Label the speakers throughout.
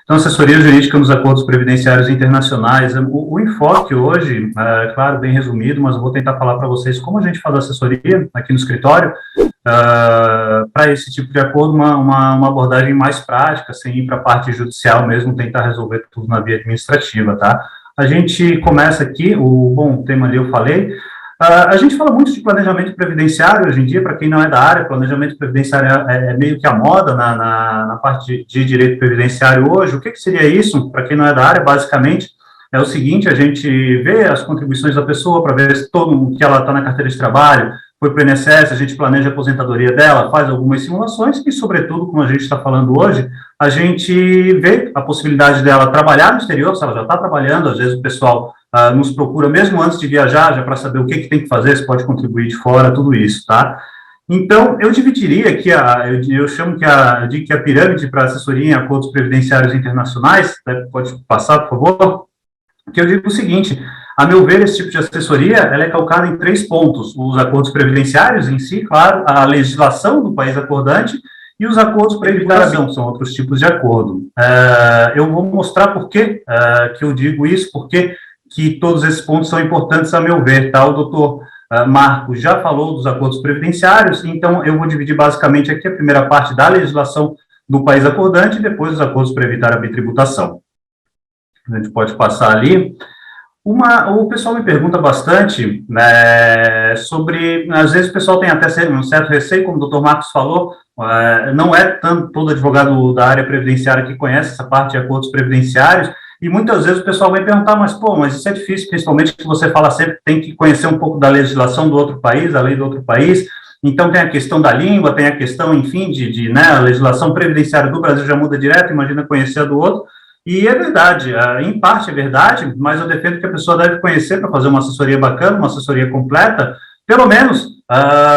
Speaker 1: Então, assessoria jurídica nos acordos previdenciários internacionais, o enfoque hoje, claro, bem resumido, mas eu vou tentar falar para vocês como a gente faz assessoria aqui no escritório, para esse tipo de acordo, uma abordagem mais prática, sem ir para a parte judicial mesmo, tentar resolver tudo na via administrativa, tá? A gente começa aqui, o tema ali eu falei. A gente fala muito de planejamento previdenciário hoje em dia, para quem não é da área, planejamento previdenciário é meio que a moda na parte de direito previdenciário hoje. O que seria isso? Para quem não é da área, basicamente, é o seguinte: a gente vê as contribuições da pessoa para ver se todo o que ela está na carteira de trabalho foi para o INSS, a gente planeja a aposentadoria dela, faz algumas simulações e, sobretudo, como a gente está falando hoje, a gente vê a possibilidade dela trabalhar no exterior, se ela já está trabalhando. Às vezes o pessoal nos procura mesmo antes de viajar, já para saber o que tem que fazer, se pode contribuir de fora, tudo isso, tá? Então, eu dividiria aqui, eu chamo que a pirâmide para assessoria em acordos previdenciários internacionais, pode passar, por favor, que eu digo o seguinte: a meu ver, esse tipo de assessoria, ela é calcada em 3 pontos: os acordos previdenciários em si, claro, a legislação do país acordante e os acordos previdenciários, são outros tipos de acordo. Eu vou mostrar por que eu digo isso, porque que todos esses pontos são importantes a meu ver, tá? O doutor Marcos já falou dos acordos previdenciários, então eu vou dividir basicamente aqui a primeira parte da legislação do país acordante e depois os acordos para evitar a bitributação. A gente pode passar ali. O pessoal me pergunta bastante, né, sobre, às vezes o pessoal tem até um certo receio, como o doutor Marcos falou, não é tanto todo advogado da área previdenciária que conhece essa parte de acordos previdenciários, e muitas vezes o pessoal vai perguntar, mas isso é difícil, principalmente que você fala sempre que tem que conhecer um pouco da legislação do outro país, a lei do outro país. Então tem a questão da língua, tem a questão, enfim, né, a legislação previdenciária do Brasil já muda direto, imagina conhecer a do outro. E é verdade, em parte é verdade, mas eu defendo que a pessoa deve conhecer para fazer uma assessoria bacana, uma assessoria completa, pelo menos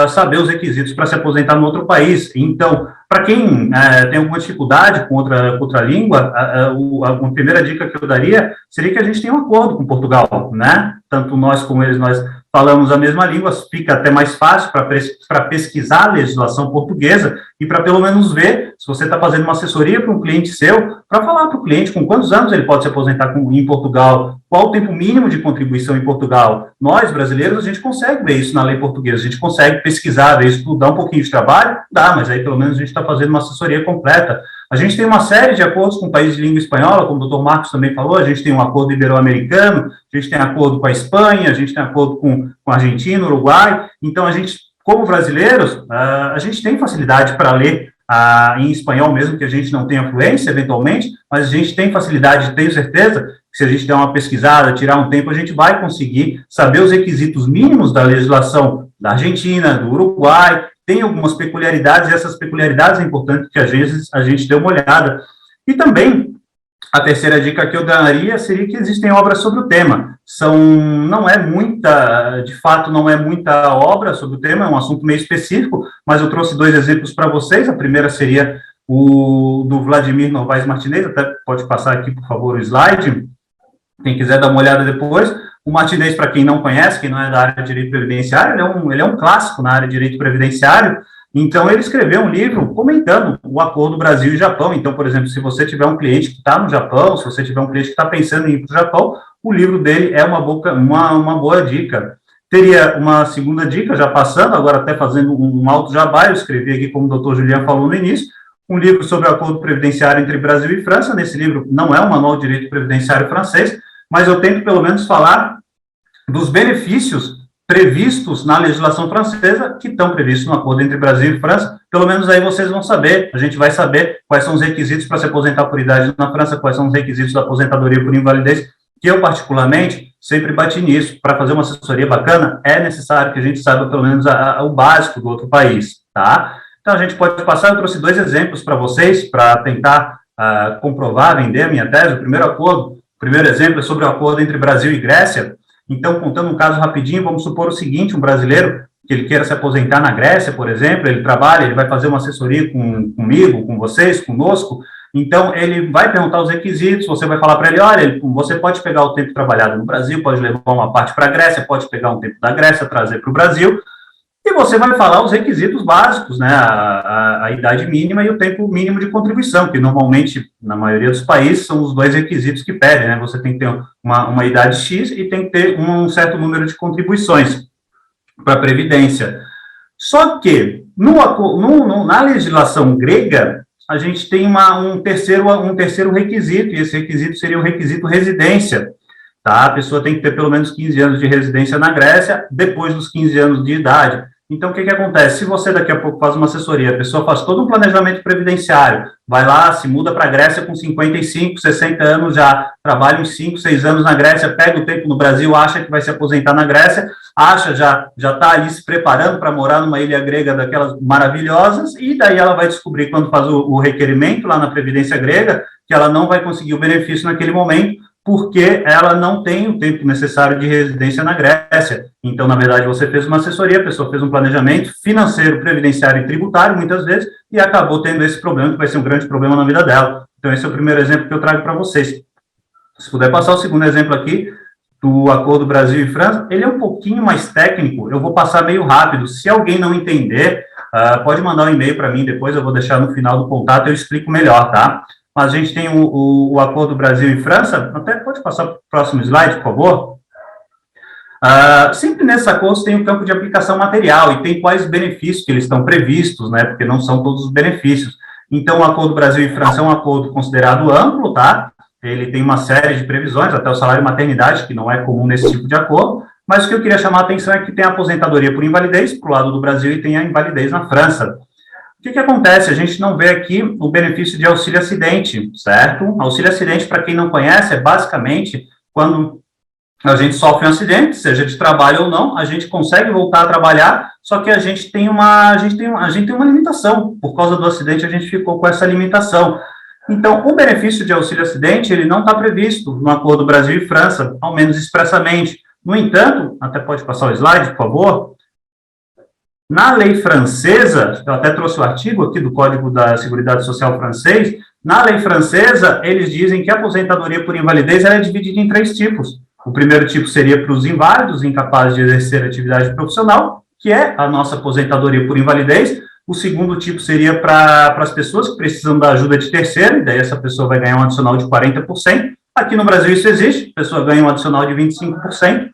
Speaker 1: saber os requisitos para se aposentar no outro país. Então, para quem tem alguma dificuldade com outra língua, a primeira dica que eu daria seria que a gente tenha um acordo com Portugal, né? Tanto nós como eles, nós falamos a mesma língua, fica até mais fácil para pesquisar a legislação portuguesa e para pelo menos ver se você está fazendo uma assessoria para um cliente seu, para falar para o cliente com quantos anos ele pode se aposentar em Portugal, qual o tempo mínimo de contribuição em Portugal. Nós, brasileiros, a gente consegue ver isso na lei portuguesa, a gente consegue pesquisar, ver isso, dá um pouquinho de trabalho, dá, mas aí pelo menos a gente está fazendo uma assessoria completa. A gente tem uma série de acordos com países de língua espanhola, como o doutor Marcos também falou, a gente tem um acordo ibero-americano, a gente tem acordo com a Espanha, a gente tem acordo com a Argentina, Uruguai. Então, a gente, como brasileiros, a gente tem facilidade para ler em espanhol, mesmo que a gente não tenha fluência, eventualmente, mas a gente tem facilidade, tenho certeza, que se a gente der uma pesquisada, tirar um tempo, a gente vai conseguir saber os requisitos mínimos da legislação da Argentina, do Uruguai. Tem algumas peculiaridades, e essas peculiaridades é importante que às vezes a gente dê uma olhada. E também, a terceira dica que eu daria seria que existem obras sobre o tema. Não é muita, de fato, não é muita obra sobre o tema, é um assunto meio específico, mas eu trouxe 2 exemplos para vocês. A primeira seria o do Vladimir Novaes Martinez, até pode passar aqui, por favor, o slide, quem quiser dar uma olhada depois. O Martinez, para quem não conhece, quem não é da área de direito previdenciário, ele é um clássico na área de direito previdenciário. Então, ele escreveu um livro comentando o acordo Brasil e Japão. Então, por exemplo, se você tiver um cliente que está no Japão, se você tiver um cliente que está pensando em ir para o Japão, o livro dele é uma boa dica. Teria uma segunda dica, já passando, agora até fazendo um alto jabá, eu escrevi aqui, como o doutor Julian falou no início, um livro sobre o acordo previdenciário entre Brasil e França. Nesse livro não é um manual de direito previdenciário francês, mas eu tento pelo menos falar dos benefícios previstos na legislação francesa, que estão previstos no acordo entre Brasil e França. Pelo menos aí vocês vão saber, a gente vai saber quais são os requisitos para se aposentar por idade na França, quais são os requisitos da aposentadoria por invalidez, que eu, particularmente, sempre bati nisso. Para fazer uma assessoria bacana, é necessário que a gente saiba pelo menos o básico do outro país, tá? Então, a gente pode passar, eu trouxe 2 exemplos para vocês, para tentar comprovar, vender a minha tese. O primeiro exemplo é sobre o acordo entre Brasil e Grécia. Então, contando um caso rapidinho, vamos supor o seguinte: um brasileiro que ele queira se aposentar na Grécia, por exemplo, ele trabalha, ele vai fazer uma assessoria comigo, com vocês, conosco. Então, ele vai perguntar os requisitos, você vai falar para ele: olha, você pode pegar o tempo trabalhado no Brasil, pode levar uma parte para a Grécia, pode pegar um tempo da Grécia, trazer para o Brasil. E você vai falar os requisitos básicos, né, a idade mínima e o tempo mínimo de contribuição, que normalmente, na maioria dos países, são os dois requisitos que pedem, né, você tem que ter uma idade X e tem que ter um certo número de contribuições para a Previdência. Só que, na legislação grega, a gente tem um terceiro requisito, e esse requisito seria o requisito residência, tá? A pessoa tem que ter pelo menos 15 anos de residência na Grécia, depois dos 15 anos de idade. Então, o que acontece? Se você daqui a pouco faz uma assessoria, a pessoa faz todo um planejamento previdenciário, vai lá, se muda para a Grécia com 55, 60 anos já, trabalha uns 5, 6 anos na Grécia, pega o tempo no Brasil, acha que vai se aposentar na Grécia, acha já está ali se preparando para morar numa ilha grega daquelas maravilhosas, e daí ela vai descobrir, quando faz o requerimento lá na Previdência grega, que ela não vai conseguir o benefício naquele momento, porque ela não tem o tempo necessário de residência na Grécia. Então, na verdade, você fez uma assessoria, a pessoa fez um planejamento financeiro, previdenciário e tributário, muitas vezes, e acabou tendo esse problema, que vai ser um grande problema na vida dela. Então, esse é o primeiro exemplo que eu trago para vocês. Se puder passar o segundo exemplo aqui, do Acordo Brasil e França, ele é um pouquinho mais técnico, eu vou passar meio rápido. Se alguém não entender, pode mandar um e-mail para mim, depois eu vou deixar no final do contato, eu explico melhor, tá? Mas a gente tem o Acordo Brasil e França, até pode passar para o próximo slide, por favor. Sempre nesses acordos tem o campo de aplicação material e tem quais benefícios que eles estão previstos, né, porque não são todos os benefícios. Então, o Acordo Brasil e França é um acordo considerado amplo, tá? Ele tem uma série de previsões, até o salário maternidade, que não é comum nesse tipo de acordo, mas o que eu queria chamar a atenção é que tem a aposentadoria por invalidez, para o lado do Brasil, e tem a invalidez na França. O que acontece? A gente não vê aqui o benefício de auxílio-acidente, certo? Auxílio-acidente, para quem não conhece, é basicamente quando a gente sofre um acidente, seja de trabalho ou não, a gente consegue voltar a trabalhar, só que a gente tem uma limitação. Por causa do acidente, a gente ficou com essa limitação. Então, o benefício de auxílio-acidente, ele não está previsto no Acordo Brasil e França, ao menos expressamente. No entanto, até pode passar o slide, por favor. Na lei francesa, eu até trouxe o artigo aqui do Código da Seguridade Social francês, na lei francesa, eles dizem que a aposentadoria por invalidez ela é dividida em 3 tipos. O primeiro tipo seria para os inválidos, incapazes de exercer atividade profissional, que é a nossa aposentadoria por invalidez. O segundo tipo seria para as pessoas que precisam da ajuda de terceiro, e daí essa pessoa vai ganhar um adicional de 40%. Aqui no Brasil isso existe, a pessoa ganha um adicional de 25%.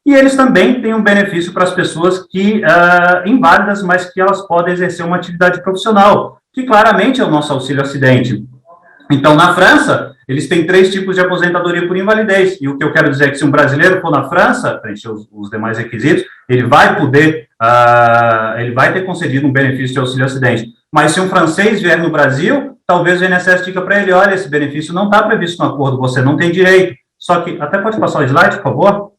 Speaker 1: E eles também têm um benefício para as pessoas que inválidas, mas que elas podem exercer uma atividade profissional, que claramente é o nosso auxílio-acidente. Então, na França, eles têm 3 tipos de aposentadoria por invalidez, e o que eu quero dizer é que se um brasileiro for na França, preencher os demais requisitos, ele vai ter concedido um benefício de auxílio-acidente. Mas se um francês vier no Brasil, talvez o INSS diga para ele, olha, esse benefício não está previsto no acordo, você não tem direito. Só que, até pode passar o slide, por favor?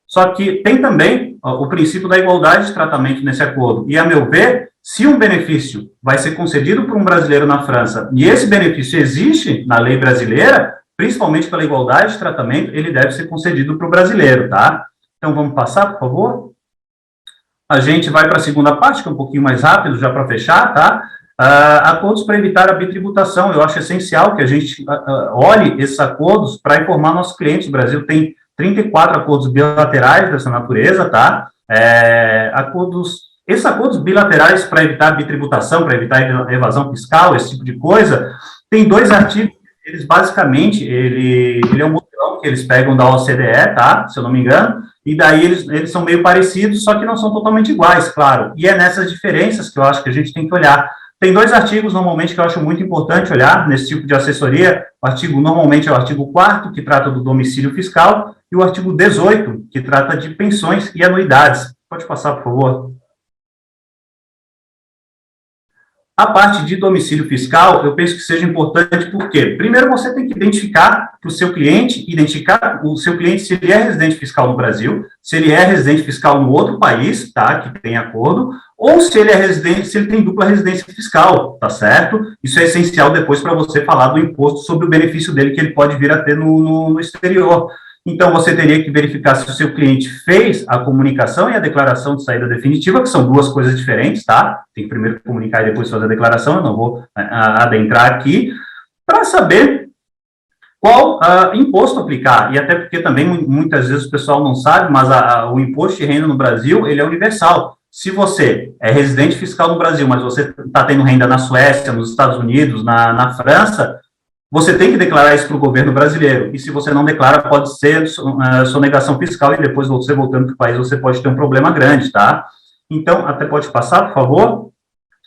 Speaker 1: Só que tem também o princípio da igualdade de tratamento nesse acordo. E, a meu ver, se um benefício vai ser concedido por um brasileiro na França, e esse benefício existe na lei brasileira, principalmente pela igualdade de tratamento, ele deve ser concedido para o brasileiro, tá? Então, vamos passar, por favor? A gente vai para a segunda parte, que é um pouquinho mais rápido, já para fechar, tá? Acordos para evitar a bitributação. Eu acho essencial que a gente olhe esses acordos para informar nossos clientes. O Brasil tem 34 acordos bilaterais dessa natureza, tá? Esses acordos bilaterais para evitar a bitributação, para evitar a evasão fiscal, esse tipo de coisa, tem 2 artigos, eles basicamente, ele é um modelo que eles pegam da OCDE, tá? Se eu não me engano, e daí eles são meio parecidos, só que não são totalmente iguais, claro. E é nessas diferenças que eu acho que a gente tem que olhar. Tem 2 artigos, normalmente, que eu acho muito importante olhar nesse tipo de assessoria. O artigo, normalmente, é o artigo 4º, que trata do domicílio fiscal, e o artigo 18, que trata de pensões e anuidades. Pode passar, por favor. A parte de domicílio fiscal, eu penso que seja importante, porque, primeiro, você tem que identificar para o seu cliente, se ele é residente fiscal no Brasil, se ele é residente fiscal no outro país, tá, que tem acordo, ou se ele é residente, se ele tem dupla residência fiscal, tá certo? Isso é essencial depois para você falar do imposto sobre o benefício dele que ele pode vir a ter no exterior. Então, você teria que verificar se o seu cliente fez a comunicação e a declaração de saída definitiva, que são 2 coisas diferentes, tá? Tem que primeiro comunicar e depois fazer a declaração, eu não vou adentrar aqui, para saber qual imposto aplicar, e até porque também muitas vezes o pessoal não sabe, mas o imposto de renda no Brasil, ele é universal. Se você é residente fiscal no Brasil, mas você está tendo renda na Suécia, nos Estados Unidos, na França, você tem que declarar isso para o governo brasileiro, e se você não declara, pode ser sonegação fiscal, e depois você voltando para o país, você pode ter um problema grande, tá? Então, até pode passar, por favor?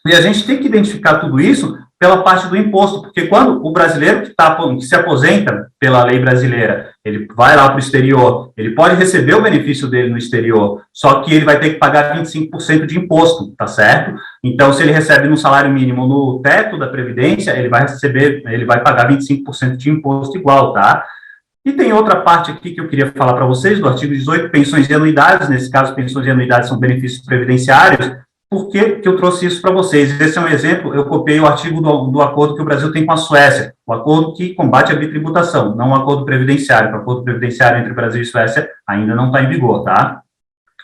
Speaker 1: E a gente tem que identificar tudo isso pela parte do imposto, porque quando o brasileiro que se aposenta pela lei brasileira, ele vai lá para o exterior, ele pode receber o benefício dele no exterior, só que ele vai ter que pagar 25% de imposto, tá certo? Então, se ele recebe no salário mínimo no teto da Previdência, ele vai pagar 25% de imposto igual, tá? E tem outra parte aqui que eu queria falar para vocês, do artigo 18, pensões e anuidades, nesse caso, pensões e anuidades são benefícios previdenciários. Por que eu trouxe isso para vocês? Esse é um exemplo, eu copiei o artigo do acordo que o Brasil tem com a Suécia, o acordo que combate a bitributação, não um acordo previdenciário, o acordo previdenciário entre Brasil e Suécia ainda não está em vigor, tá?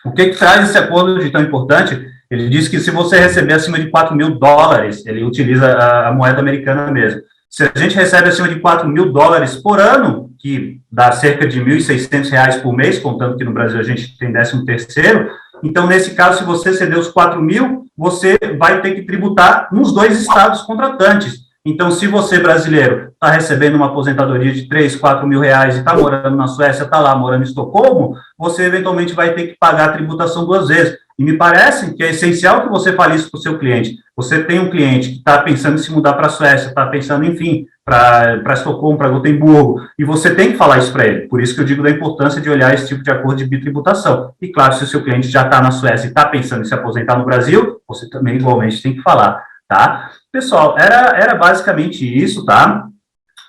Speaker 1: O que traz esse acordo de tão importante? Ele diz que se você receber acima de $4.000, ele utiliza a moeda americana mesmo. Se a gente recebe acima de $4.000 por ano, que dá cerca de R$ 1.600 por mês, contando que no Brasil a gente tem 13º, então, nesse caso, se você ceder os 4.000, você vai ter que tributar nos 2 estados contratantes. Então, se você, brasileiro, está recebendo uma aposentadoria de 3, 4 mil reais e está morando na Suécia, está lá morando em Estocolmo, você eventualmente vai ter que pagar a tributação 2 vezes. E me parece que é essencial que você fale isso para o seu cliente. Você tem um cliente que está pensando em se mudar para a Suécia, está pensando, enfim, para Estocolmo, para Gotemburgo, e você tem que falar isso para ele. Por isso que eu digo da importância de olhar esse tipo de acordo de bitributação. E, claro, se o seu cliente já está na Suécia e está pensando em se aposentar no Brasil, você também, igualmente, tem que falar, tá? Pessoal, era basicamente isso, tá?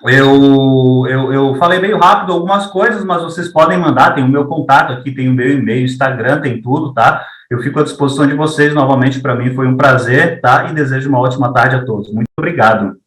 Speaker 1: Eu falei meio rápido algumas coisas, mas vocês podem mandar, tem o meu contato aqui, tem o meu e-mail, Instagram, tem tudo, tá? Eu fico à disposição de vocês novamente, para mim foi um prazer, tá? E desejo uma ótima tarde a todos. Muito obrigado.